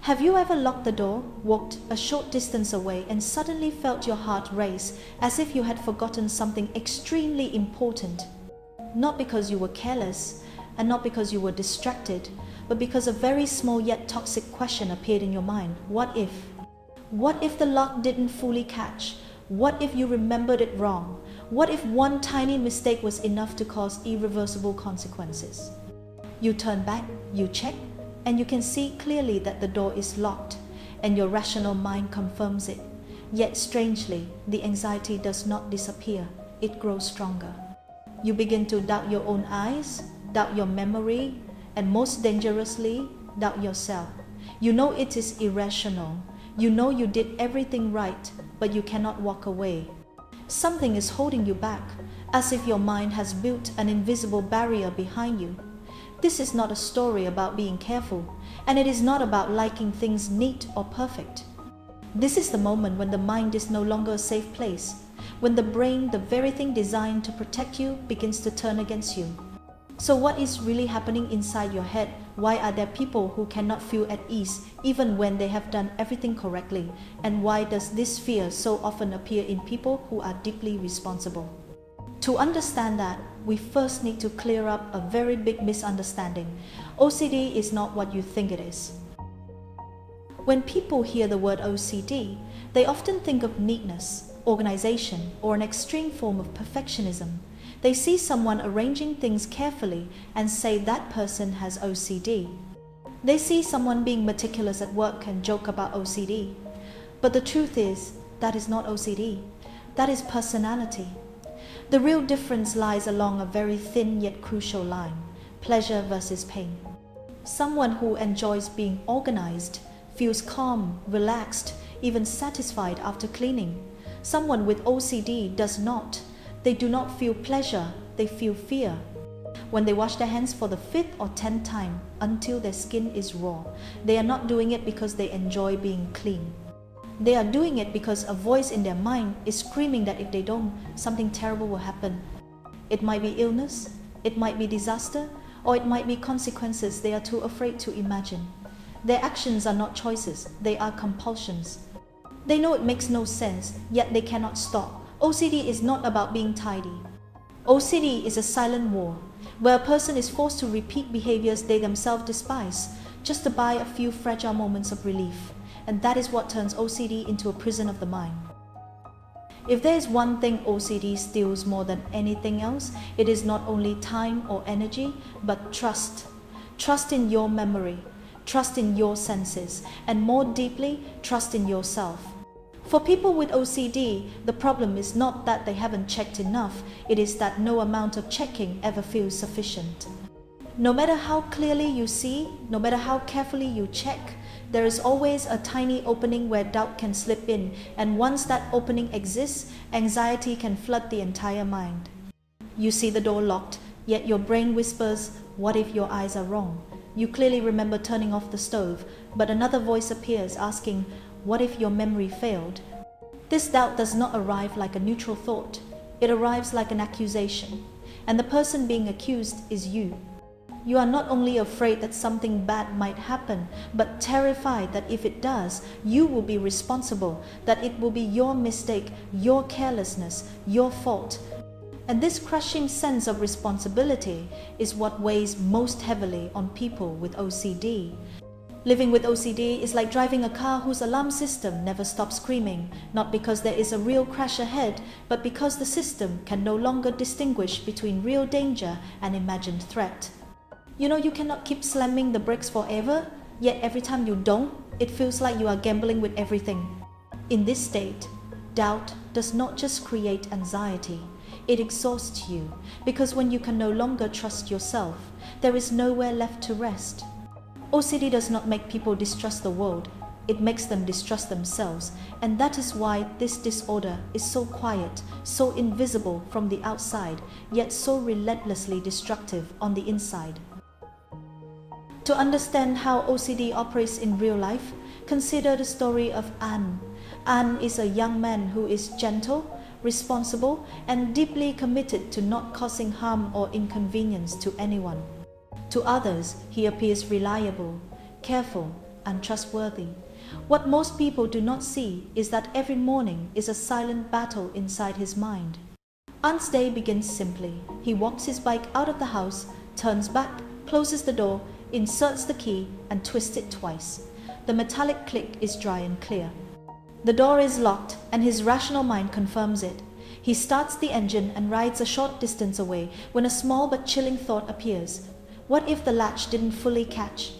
Have you ever locked the door, walked a short distance away, and suddenly felt your heart race as if you had forgotten something extremely important? Not because you were careless, and not because you were distracted, but because a very small yet toxic question appeared in your mind. What if? What if the lock didn't fully catch? What if you remembered it wrong? What if one tiny mistake was enough to cause irreversible consequences? You turn back, you check, and you can see clearly that the door is locked, and your rational mind confirms it. Yet strangely, the anxiety does not disappear, it grows stronger. You begin to doubt your own eyes, doubt your memory, and most dangerously, doubt yourself. You know it is irrational. You know you did everything right, but you cannot walk away. Something is holding you back, as if your mind has built an invisible barrier behind you. This is not a story about being careful, and it is not about liking things neat or perfect. This is the moment when the mind is no longer a safe place, when the brain, the very thing designed to protect you, begins to turn against you. So what is really happening inside your head? Why are there people who cannot feel at ease even when they have done everything correctly? And why does this fear so often appear in people who are deeply responsible? To understand that, we first need to clear up a very big misunderstanding. OCD is not what you think it is. When people hear the word OCD, they often think of neatness, organization, or an extreme form of perfectionism. They see someone arranging things carefully and say that person has OCD. They see someone being meticulous at work and joke about OCD. But the truth is, that is not OCD. That is personality. The real difference lies along a very thin yet crucial line: pleasure versus pain. Someone who enjoys being organized feels calm, relaxed, even satisfied after cleaning. Someone with OCD does not. They do not feel pleasure, they feel fear. When they wash their hands for the 5th or 10th time until their skin is raw, they are not doing it because they enjoy being clean. They are doing it because a voice in their mind is screaming that if they don't, something terrible will happen. It might be illness, it might be disaster, or it might be consequences they are too afraid to imagine. Their actions are not choices, they are compulsions. They know it makes no sense, yet they cannot stop. OCD is not about being tidy. OCD is a silent war, where a person is forced to repeat behaviors they themselves despise, just to buy a few fragile moments of relief. And that is what turns OCD into a prison of the mind. If there is one thing OCD steals more than anything else, it is not only time or energy, but trust. Trust in your memory, trust in your senses, and more deeply, trust in yourself. For people with OCD, the problem is not that they haven't checked enough, it is that no amount of checking ever feels sufficient. No matter how clearly you see, no matter how carefully you check, there is always a tiny opening where doubt can slip in, and once that opening exists, anxiety can flood the entire mind. You see the door locked, yet your brain whispers, "What if your eyes are wrong?" You clearly remember turning off the stove, but another voice appears asking, "What if your memory failed?" This doubt does not arrive like a neutral thought. It arrives like an accusation, and the person being accused is you. You are not only afraid that something bad might happen, but terrified that if it does, you will be responsible, that it will be your mistake, your carelessness, your fault. And this crushing sense of responsibility is what weighs most heavily on people with OCD. Living with OCD is like driving a car whose alarm system never stops screaming, not because there is a real crash ahead, but because the system can no longer distinguish between real danger and imagined threat. You know you cannot keep slamming the brakes forever, yet every time you don't, it feels like you are gambling with everything. In this state, doubt does not just create anxiety, it exhausts you, because when you can no longer trust yourself, there is nowhere left to rest. OCD does not make people distrust the world, it makes them distrust themselves, and that is why this disorder is so quiet, so invisible from the outside, yet so relentlessly destructive on the inside. To understand how OCD operates in real life, consider the story of An. An is a young man who is gentle, responsible, and deeply committed to not causing harm or inconvenience to anyone. To others, he appears reliable, careful, untrustworthy. What most people do not see is that every morning is a silent battle inside his mind. An's day begins simply. He walks his bike out of the house, turns back, closes the door, inserts the key, and twists it twice. The metallic click is dry and clear. The door is locked, and his rational mind confirms it. He starts the engine and rides a short distance away when a small but chilling thought appears. What if the latch didn't fully catch?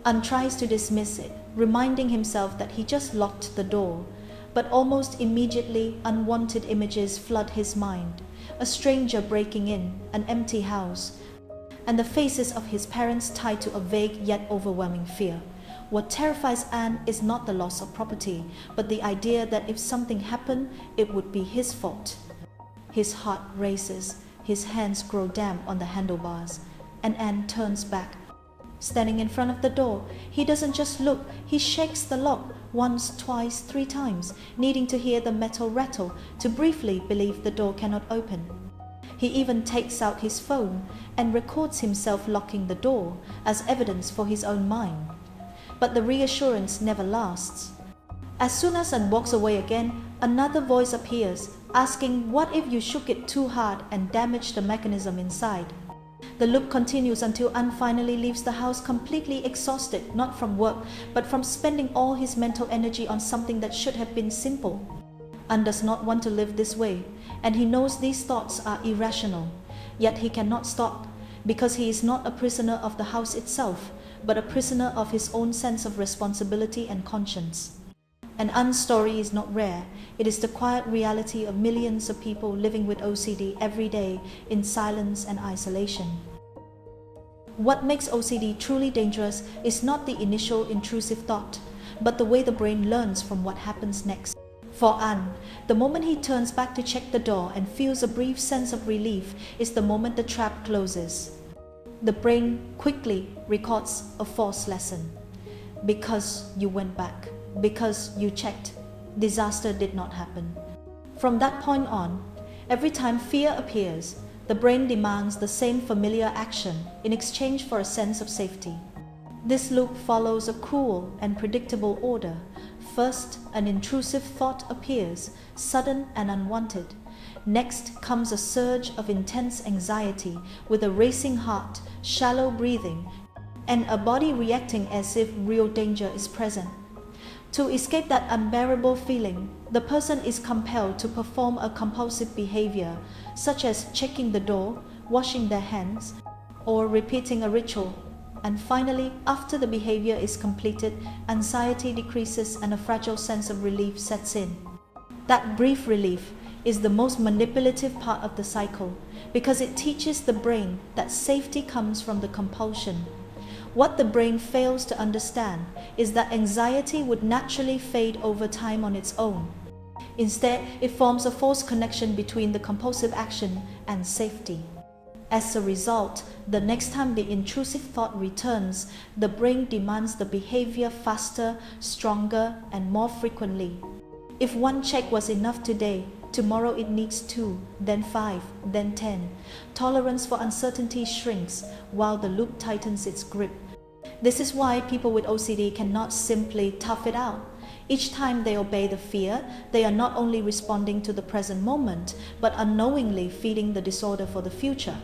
An tries to dismiss it, reminding himself that he just locked the door. But almost immediately, unwanted images flood his mind. A stranger breaking in, an empty house, and the faces of his parents tied to a vague yet overwhelming fear. What terrifies An is not the loss of property, but the idea that if something happened, it would be his fault. His heart races, his hands grow damp on the handlebars, and An turns back. Standing in front of the door, he doesn't just look, he shakes the lock once, twice, 3 times, needing to hear the metal rattle to briefly believe the door cannot open. He even takes out his phone and records himself locking the door as evidence for his own mind. But the reassurance never lasts. As soon as An walks away again, another voice appears, asking what if you shook it too hard and damaged the mechanism inside. The loop continues until An finally leaves the house completely exhausted, not from work, but from spending all his mental energy on something that should have been simple. An does not want to live this way, and he knows these thoughts are irrational. Yet he cannot stop, because he is not a prisoner of the house itself, but a prisoner of his own sense of responsibility and conscience. And An's story is not rare. It is the quiet reality of millions of people living with OCD every day in silence and isolation. What makes OCD truly dangerous is not the initial intrusive thought, but the way the brain learns from what happens next. For An, the moment he turns back to check the door and feels a brief sense of relief is the moment the trap closes. The brain quickly records a false lesson. Because you went back, because you checked, disaster did not happen. From that point on, every time fear appears, the brain demands the same familiar action in exchange for a sense of safety. This loop follows a cruel and predictable order. First, an intrusive thought appears, sudden and unwanted. Next comes a surge of intense anxiety with a racing heart, shallow breathing, and a body reacting as if real danger is present. To escape that unbearable feeling, the person is compelled to perform a compulsive behavior, such as checking the door, washing their hands, or repeating a ritual. And finally, after the behavior is completed, anxiety decreases and a fragile sense of relief sets in. That brief relief is the most manipulative part of the cycle, because it teaches the brain that safety comes from the compulsion. What the brain fails to understand is that anxiety would naturally fade over time on its own. Instead, it forms a false connection between the compulsive action and safety. As a result, the next time the intrusive thought returns, the brain demands the behavior faster, stronger, and more frequently. If 1 check was enough today, tomorrow it needs 2, then 5, then 10. Tolerance for uncertainty shrinks while the loop tightens its grip. This is why people with OCD cannot simply tough it out. Each time they obey the fear, they are not only responding to the present moment, but unknowingly feeding the disorder for the future.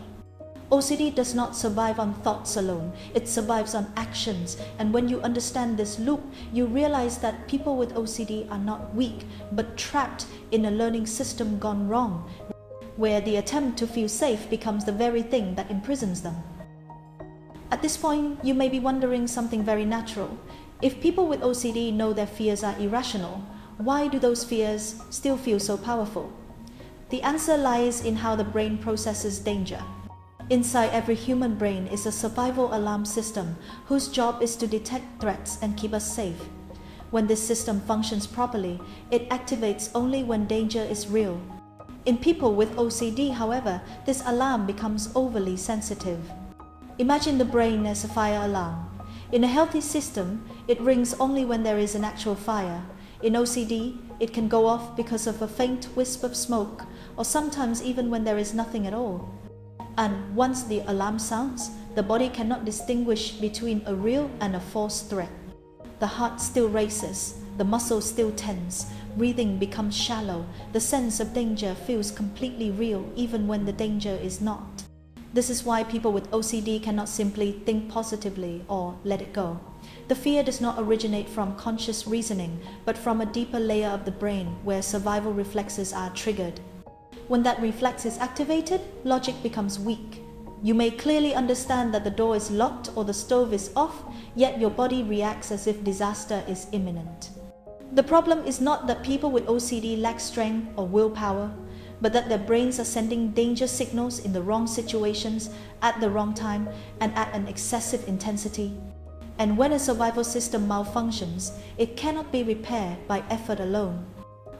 OCD does not survive on thoughts alone, it survives on actions, and when you understand this loop, you realize that people with OCD are not weak, but trapped in a learning system gone wrong, where the attempt to feel safe becomes the very thing that imprisons them. At this point, you may be wondering something very natural. If people with OCD know their fears are irrational, why do those fears still feel so powerful? The answer lies in how the brain processes danger. Inside every human brain is a survival alarm system whose job is to detect threats and keep us safe. When this system functions properly, it activates only when danger is real. In people with OCD, however, this alarm becomes overly sensitive. Imagine the brain as a fire alarm. In a healthy system, it rings only when there is an actual fire. In OCD, it can go off because of a faint wisp of smoke, or sometimes even when there is nothing at all. And once the alarm sounds, the body cannot distinguish between a real and a false threat. The heart still races, the muscles still tense, breathing becomes shallow, the sense of danger feels completely real even when the danger is not. This is why people with OCD cannot simply think positively or let it go. The fear does not originate from conscious reasoning, but from a deeper layer of the brain where survival reflexes are triggered. When that reflex is activated, logic becomes weak. You may clearly understand that the door is locked or the stove is off, yet your body reacts as if disaster is imminent. The problem is not that people with OCD lack strength or willpower, but that their brains are sending danger signals in the wrong situations, at the wrong time, and at an excessive intensity. And when a survival system malfunctions, it cannot be repaired by effort alone.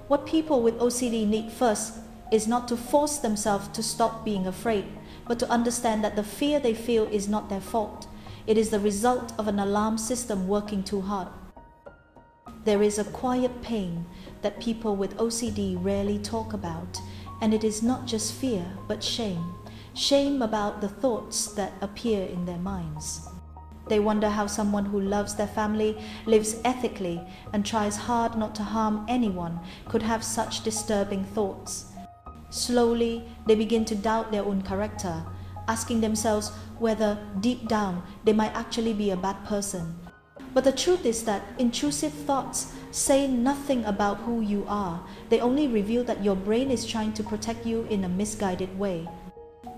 What people with OCD need first is not to force themselves to stop being afraid, but to understand that the fear they feel is not their fault. It is the result of an alarm system working too hard. There is a quiet pain that people with OCD rarely talk about, and it is not just fear, but shame. Shame about the thoughts that appear in their minds. They wonder how someone who loves their family, lives ethically, and tries hard not to harm anyone could have such disturbing thoughts. Slowly, they begin to doubt their own character, asking themselves whether, deep down, they might actually be a bad person. But the truth is that intrusive thoughts say nothing about who you are. They only reveal that your brain is trying to protect you in a misguided way.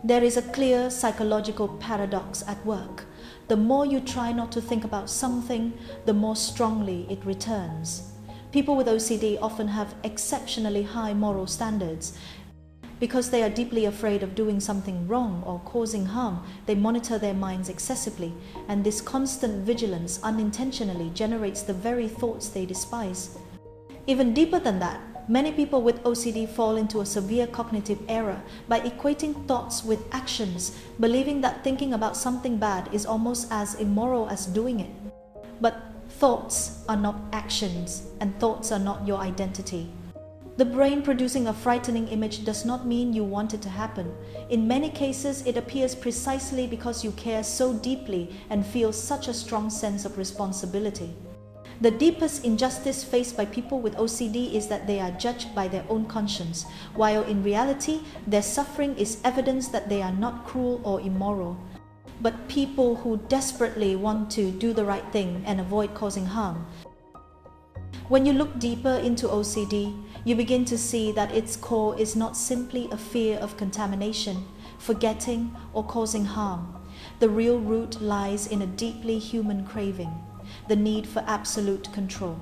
There is a clear psychological paradox at work. The more you try not to think about something, the more strongly it returns. People with OCD often have exceptionally high moral standards. Because they are deeply afraid of doing something wrong or causing harm, they monitor their minds excessively, and this constant vigilance unintentionally generates the very thoughts they despise. Even deeper than that, many people with OCD fall into a severe cognitive error by equating thoughts with actions, believing that thinking about something bad is almost as immoral as doing it. But thoughts are not actions, and thoughts are not your identity. The brain producing a frightening image does not mean you want it to happen. In many cases, it appears precisely because you care so deeply and feel such a strong sense of responsibility. The deepest injustice faced by people with OCD is that they are judged by their own conscience, while in reality, their suffering is evidence that they are not cruel or immoral, but people who desperately want to do the right thing and avoid causing harm. When you look deeper into OCD, you begin to see that its core is not simply a fear of contamination, forgetting, or causing harm. The real root lies in a deeply human craving, the need for absolute control.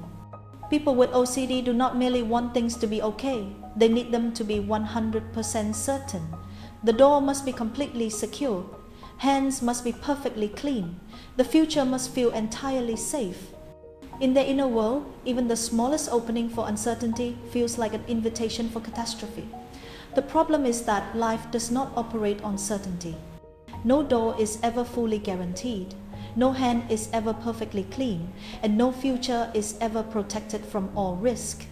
People with OCD do not merely want things to be okay, they need them to be 100% certain. The door must be completely secure, hands must be perfectly clean, the future must feel entirely safe. In their inner world, even the smallest opening for uncertainty feels like an invitation for catastrophe. The problem is that life does not operate on certainty. No door is ever fully guaranteed, no hand is ever perfectly clean, and no future is ever protected from all risk.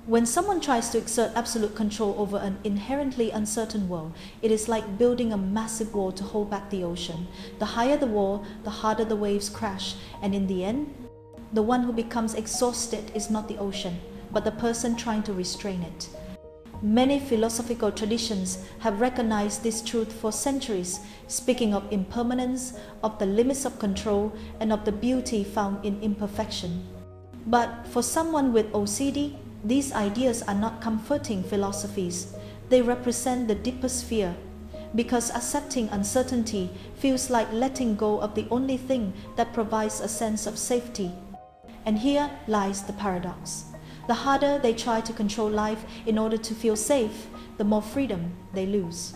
When someone tries to exert absolute control over an inherently uncertain world, it is like building a massive wall to hold back the ocean. The higher the wall, the harder the waves crash, and in the end, the one who becomes exhausted is not the ocean, but the person trying to restrain it. Many philosophical traditions have recognized this truth for centuries, speaking of impermanence, of the limits of control, and of the beauty found in imperfection. But for someone with OCD, these ideas are not comforting philosophies. They represent the deepest fear, because accepting uncertainty feels like letting go of the only thing that provides a sense of safety. And here lies the paradox. The harder they try to control life in order to feel safe, the more freedom they lose.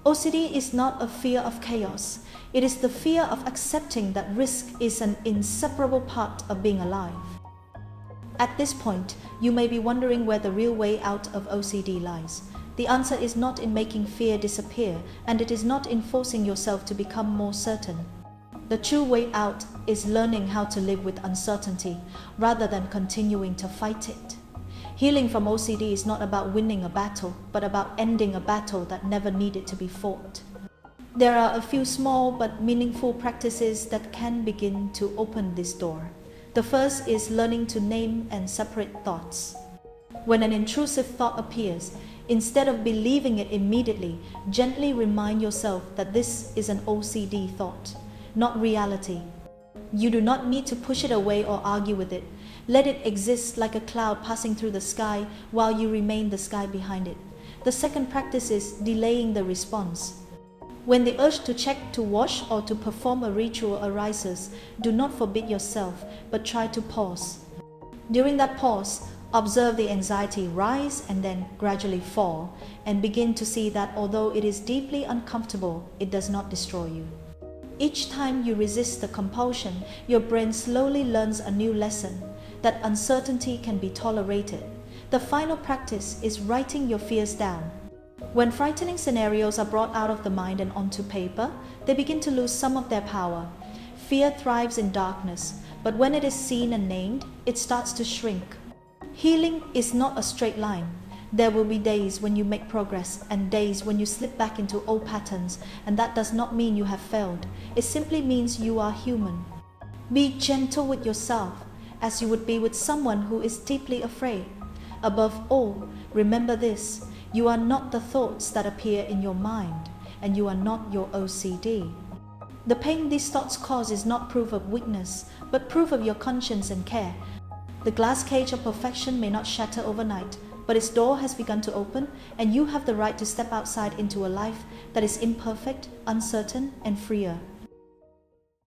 OCD is not a fear of chaos. It is the fear of accepting that risk is an inseparable part of being alive. At this point, you may be wondering where the real way out of OCD lies. The answer is not in making fear disappear, and it is not in forcing yourself to become more certain. The true way out is learning how to live with uncertainty rather than continuing to fight it. Healing from OCD is not about winning a battle, but about ending a battle that never needed to be fought. There are a few small but meaningful practices that can begin to open this door. The first is learning to name and separate thoughts. When an intrusive thought appears, instead of believing it immediately, gently remind yourself that this is an OCD thought, not reality. You do not need to push it away or argue with it. Let it exist like a cloud passing through the sky while you remain the sky behind it. The second practice is delaying the response. When the urge to check, to wash, or to perform a ritual arises, do not forbid yourself, but try to pause. During that pause, observe the anxiety rise and then gradually fall, and begin to see that although it is deeply uncomfortable, it does not destroy you. Each time you resist the compulsion, your brain slowly learns a new lesson, that uncertainty can be tolerated. The final practice is writing your fears down. When frightening scenarios are brought out of the mind and onto paper, they begin to lose some of their power. Fear thrives in darkness, but when it is seen and named, it starts to shrink. Healing is not a straight line. There will be days when you make progress and days when you slip back into old patterns, and that does not mean you have failed. It simply means you are human. Be gentle with yourself as you would be with someone who is deeply afraid. Above all, remember this: you are not the thoughts that appear in your mind, and you are not your OCD. The pain these thoughts cause is not proof of weakness, but proof of your conscience and care. The glass cage of perfection may not shatter overnight, but its door has begun to open, and you have the right to step outside into a life that is imperfect, uncertain, and freer.